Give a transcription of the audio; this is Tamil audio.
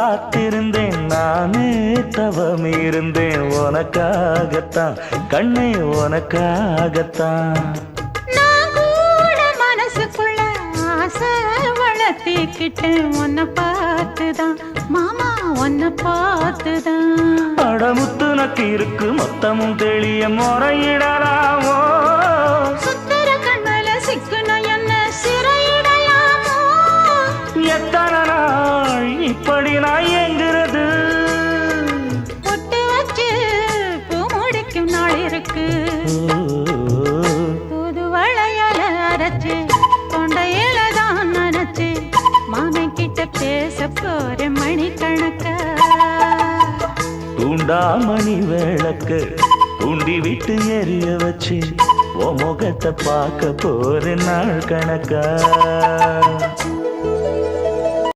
காத்திருந்தேன் நானே தவம் இருந்தேன் உனக்காகத்தான் கண்ணே உனக்காகத்தான் நான் கூட மனசுக்குள்ள ஆசை வளர்த்திக்கிட்டேன் உன்னை பார்த்துதான் மாமா உன்னை பார்த்துதான் அடமுத்து நக்கு இருக்கு மொத்தமும் தெளிய முறையிடலாமோ சுத்தர கண்மல சிக்குன என்ன சிறையிடையாமோ எத்தனை நாள் இப்படி நான் எங்கிறது பொட்டு வச்சு பூ முடிக்கும் நாள் இருக்கு புது வளையல அரைச்சு கொண்டையில தான் நினைச்சு மாமன் கிட்ட பேச போற மணிக்கணக்கா தூண்டாமணி விளக்கு தூண்டி விட்டு எரிய வச்சு உன் முகத்தை பார்க்க போற நாள் கணக்கா